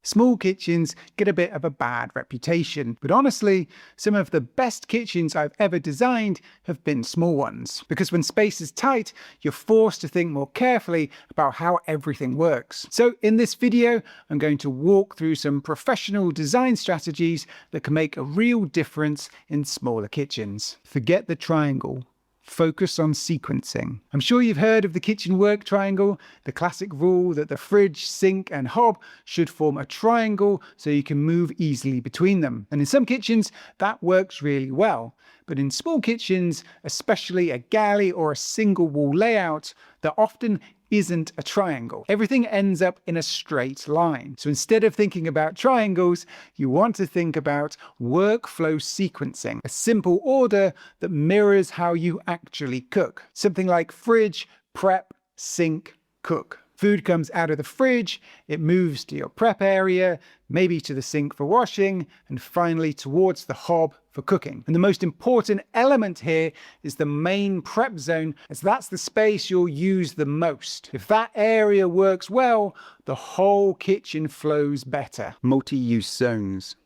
Small kitchens get a bit of a bad reputation, but honestly, some of the best kitchens I've ever designed have been small ones. Because when space is tight, you're forced to think more carefully about how everything works. So in this video, I'm going to walk through some professional design strategies that can make a real difference in smaller kitchens. Forget the triangle. Focus on sequencing. I'm sure you've heard of the kitchen work triangle, the classic rule that the fridge, sink and hob should form a triangle so you can move easily between them. And in some kitchens, that works really well. But in small kitchens, especially a galley or a single wall layout, there often isn't a triangle. Everything ends up in a straight line. So instead of thinking about triangles, you want to think about workflow sequencing, a simple order that mirrors how you actually cook. Something like fridge, prep, sink, cook. Food comes out of the fridge, it moves to your prep area, maybe to the sink for washing, and finally towards the hob for cooking. And the most important element here is the main prep zone, as that's the space you'll use the most. If that area works well, the whole kitchen flows better. Multi-use zones.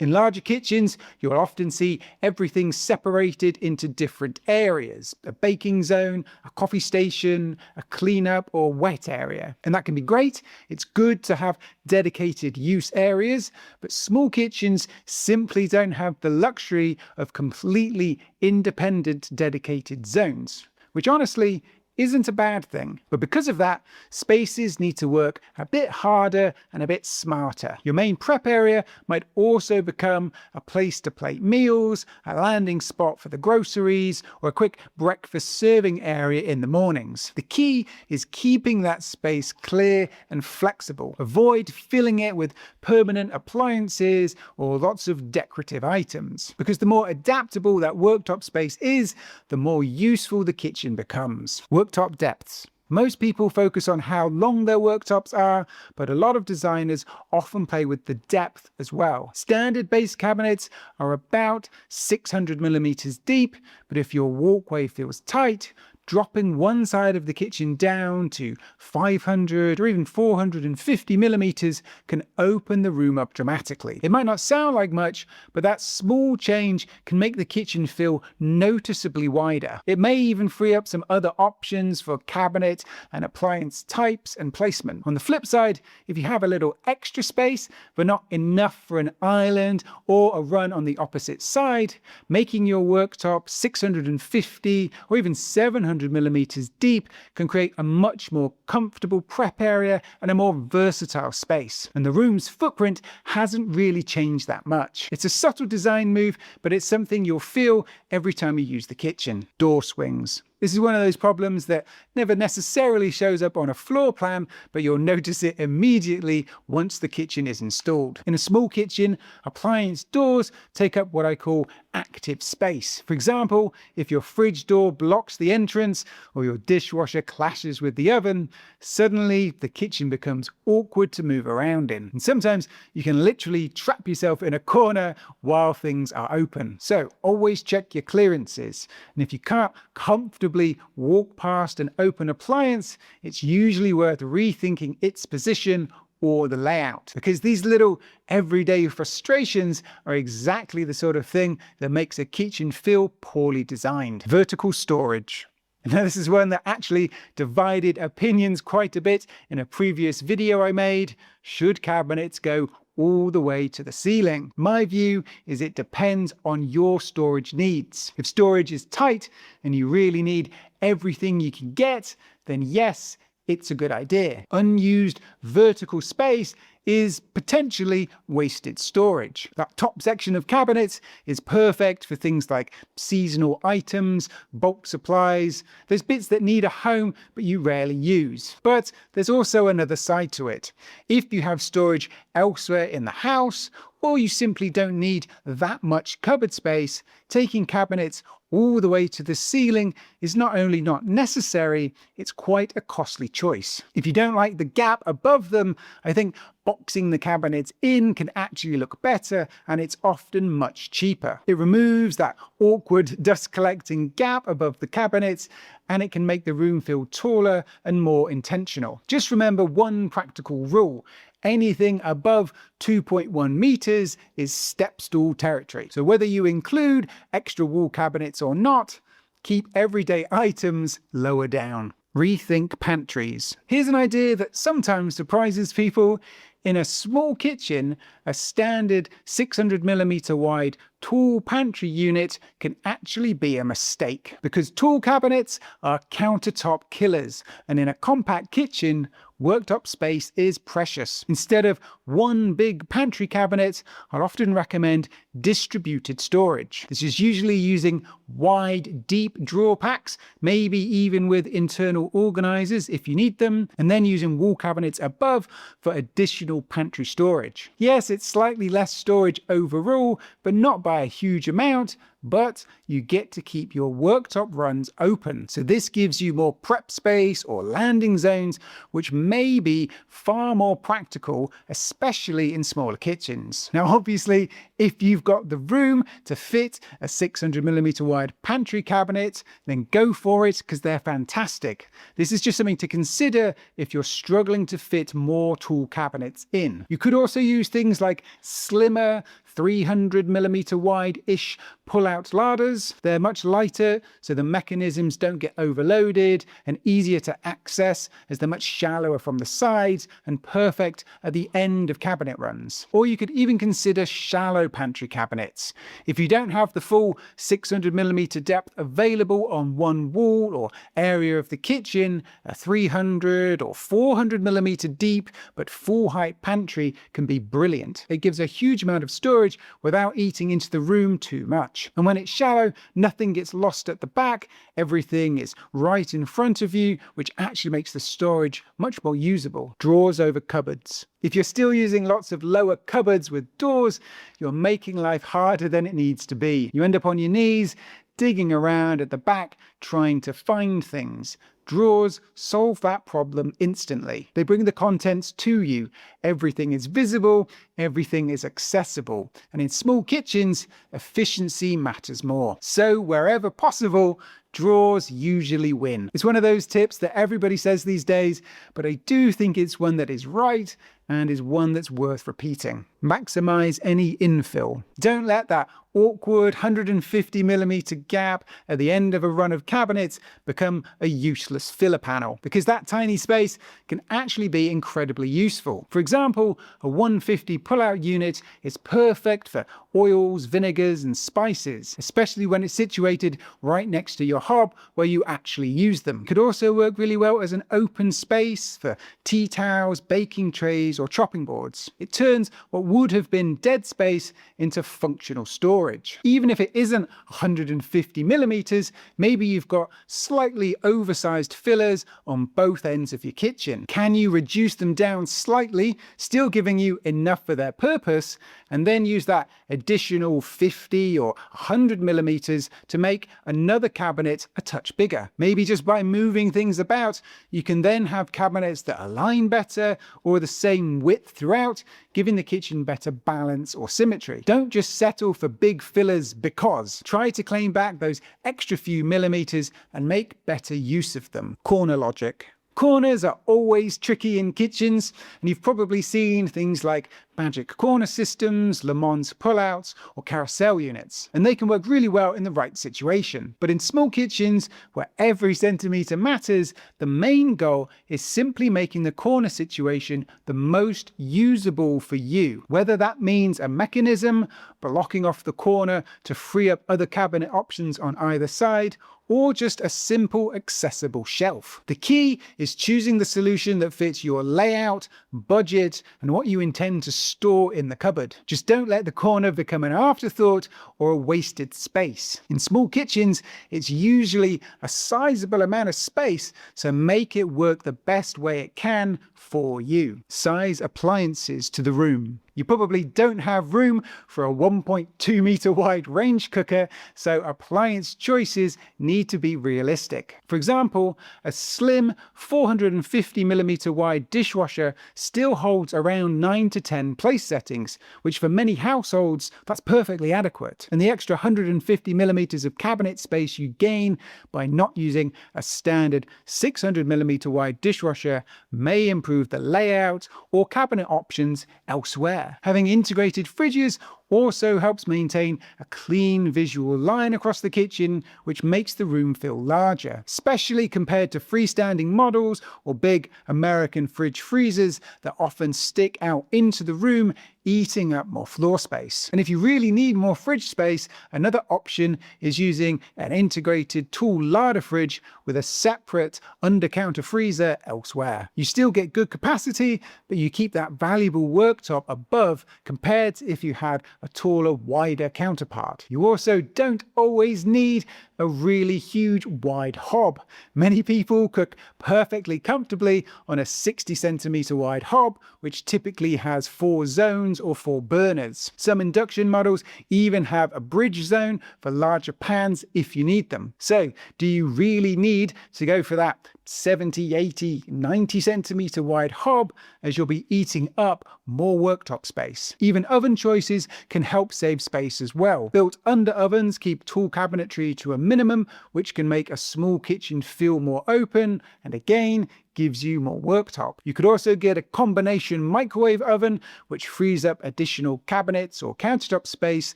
In larger kitchens, you'll often see everything separated into different areas. A baking zone, a coffee station, a cleanup or wet area. And that can be great. It's good to have dedicated use areas, but small kitchens simply don't have the luxury of completely independent dedicated zones, which honestly isn't a bad thing. But because of that, spaces need to work a bit harder and a bit smarter. Your main prep area might also become a place to plate meals, a landing spot for the groceries, or a quick breakfast serving area in the mornings. The key is keeping that space clear and flexible. Avoid filling it with permanent appliances or lots of decorative items. Because the more adaptable that worktop space is, the more useful the kitchen becomes. Worktop depths. Most people focus on how long their worktops are, but a lot of designers often play with the depth as well. Standard base cabinets are about 600mm deep, but if your walkway feels tight, dropping one side of the kitchen down to 500 or even 450mm can open the room up dramatically. It might not sound like much, but that small change can make the kitchen feel noticeably wider. It may even free up some other options for cabinet and appliance types and placement. On the flip side, if you have a little extra space, but not enough for an island or a run on the opposite side, making your worktop 650 or even 700mm deep can create a much more comfortable prep area and a more versatile space. And the room's footprint hasn't really changed that much. It's a subtle design move, but it's something you'll feel every time you use the kitchen. Door swings. This is one of those problems that never necessarily shows up on a floor plan, but you'll notice it immediately once the kitchen is installed. In a small kitchen, appliance doors take up what I call active space. For example, if your fridge door blocks the entrance or your dishwasher clashes with the oven, suddenly the kitchen becomes awkward to move around in. And sometimes you can literally trap yourself in a corner while things are open. So always check your clearances. And if you can't comfortably walk past an open appliance, it's usually worth rethinking its position or the layout. Because these little everyday frustrations are exactly the sort of thing that makes a kitchen feel poorly designed. Vertical storage. Now this is one that actually divided opinions quite a bit in a previous video I made. Should cabinets go all the way to the ceiling? My view is it depends on your storage needs. If storage is tight and you really need everything you can get, then yes, it's a good idea. Unused vertical space is potentially wasted storage. That top section of cabinets is perfect for things like seasonal items, bulk supplies, those bits that need a home but you rarely use. But there's also another side to it. If you have storage elsewhere in the house, or you simply don't need that much cupboard space, taking cabinets all the way to the ceiling is not only not necessary, it's quite a costly choice. If you don't like the gap above them, I think boxing the cabinets in can actually look better, and it's often much cheaper. It removes that awkward dust collecting gap above the cabinets, and it can make the room feel taller and more intentional. Just remember one practical rule. Anything above 2.1 meters is step stool territory. So whether you include extra wall cabinets or not, keep everyday items lower down. Rethink pantries. Here's an idea that sometimes surprises people. In a small kitchen, a standard 600mm wide tall pantry unit can actually be a mistake, because tall cabinets are countertop killers, and in a compact kitchen, worktop space is precious. Instead of one big pantry cabinet, I'll often recommend distributed storage. This is usually using wide, deep drawer packs, maybe even with internal organizers if you need them, and then using wall cabinets above for additional pantry storage. Yes, it's slightly less storage overall, but not by a huge amount, but you get to keep your worktop runs open. So this gives you more prep space or landing zones, which may be far more practical, especially in smaller kitchens. Now, obviously, if you've got the room to fit a 600mm wide pantry cabinet, then go for it, because they're fantastic. This is just something to consider if you're struggling to fit more tall cabinets in. You could also use things like slimmer 300mm wide-ish pull-out larders. They're much lighter, so the mechanisms don't get overloaded, and easier to access as they're much shallower from the sides and perfect at the end of cabinet runs. Or you could even consider shallow pantry cabinets. If you don't have the full 600mm depth available on one wall or area of the kitchen, a 300 or 400mm deep but full height pantry can be brilliant. It gives a huge amount of storage without eating into the room too much. And when it's shallow, nothing gets lost at the back, everything is right in front of you, which actually makes the storage much more usable. Drawers over cupboards. If you're still using lots of lower cupboards with doors, you're making life harder than it needs to be. You end up on your knees, digging around at the back, trying to find things. Drawers solve that problem instantly. They bring the contents to you. Everything is visible, everything is accessible. And in small kitchens, efficiency matters more. So wherever possible, drawers usually win. It's one of those tips that everybody says these days, but I do think it's one that is right and is one that's worth repeating. Maximize any infill. Don't let that awkward 150mm gap at the end of a run of cabinets become a useless filler panel, because that tiny space can actually be incredibly useful. For example, a 150 pull-out unit is perfect for oils, vinegars and spices, especially when it's situated right next to your hob where you actually use them. It could also work really well as an open space for tea towels, baking trays or chopping boards. It turns what would have been dead space into functional storage. Even if it isn't 150mm, maybe you've got slightly oversized fillers on both ends of your kitchen. Can you reduce them down slightly, still giving you enough for their purpose, and then use that additional 50 or 100mm to make another cabinet a touch bigger? Maybe just by moving things about, you can then have cabinets that align better or the same width throughout, giving the kitchen better balance or symmetry. Don't just settle for big fillers because. Try to claim back those extra few millimeters and make better use of them. Corner logic. Corners are always tricky in kitchens, and you've probably seen things like magic corner systems, Le Mans pullouts, or carousel units, and they can work really well in the right situation. But in small kitchens, where every centimeter matters, the main goal is simply making the corner situation the most usable for you. Whether that means a mechanism blocking off the corner to free up other cabinet options on either side, or just a simple accessible shelf. The key is choosing the solution that fits your layout, budget, and what you intend to store in the cupboard. Just don't let the corner become an afterthought or a wasted space. In small kitchens, it's usually a sizable amount of space, so make it work the best way it can for you. Size appliances to the room. You probably don't have room for a 1.2 meter wide range cooker, so appliance choices need to be realistic. For example, a slim 450mm wide dishwasher still holds around 9 to 10 place settings, which for many households, that's perfectly adequate. And the extra 150mm of cabinet space you gain by not using a standard 600mm wide dishwasher may improve the layout or cabinet options elsewhere. Having integrated fridges also helps maintain a clean visual line across the kitchen, which makes the room feel larger, especially compared to freestanding models or big American fridge freezers that often stick out into the room, eating up more floor space. And if you really need more fridge space, another option is using an integrated tall larder fridge with a separate under-counter freezer elsewhere. You still get good capacity, but you keep that valuable worktop above compared to if you had a taller, wider counterpart. You also don't always need a really huge wide hob. Many people cook perfectly comfortably on a 60cm wide hob, which typically has 4 zones or 4 burners. Some induction models even have a bridge zone for larger pans if you need them. So, do you really need to go for that 70, 80, 90cm wide hob, as you'll be eating up more worktop space? Even oven choices can help save space as well. Built under ovens keep tall cabinetry to a minimum, which can make a small kitchen feel more open and again gives you more worktop. You could also get a combination microwave oven, which frees up additional cabinets or countertop space,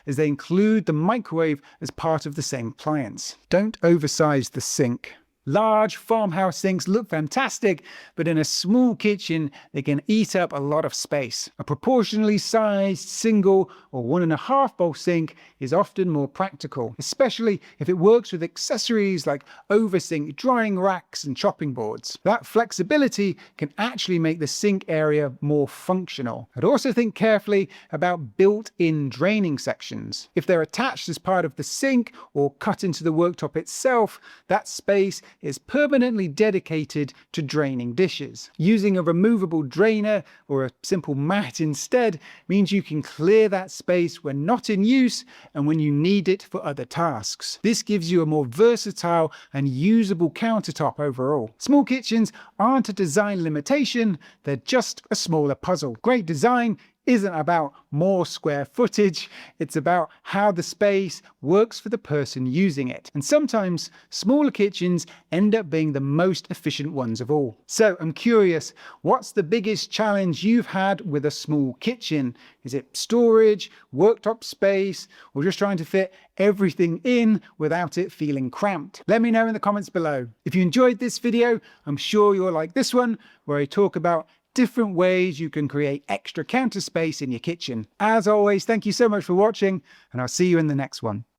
as they include the microwave as part of the same appliance. Don't oversize the sink. Large farmhouse sinks look fantastic, but in a small kitchen, they can eat up a lot of space. A proportionally sized single or 1.5 bowl sink is often more practical, especially if it works with accessories like oversing drying racks and chopping boards. That flexibility can actually make the sink area more functional. I'd also think carefully about built-in draining sections. If they're attached as part of the sink or cut into the worktop itself, that space is permanently dedicated to draining dishes. Using a removable drainer or a simple mat instead means you can clear that space when not in use and when you need it for other tasks. This gives you a more versatile and usable countertop overall. Small kitchens aren't a design limitation, they're just a smaller puzzle. Great design isn't about more square footage, it's about how the space works for the person using it. And sometimes smaller kitchens end up being the most efficient ones of all. So I'm curious, what's the biggest challenge you've had with a small kitchen? Is it storage, worktop space, or just trying to fit everything in without it feeling cramped? Let me know in the comments below. If you enjoyed this video, I'm sure you'll like this one, where I talk about different ways you can create extra counter space in your kitchen. As always, thank you so much for watching, and I'll see you in the next one.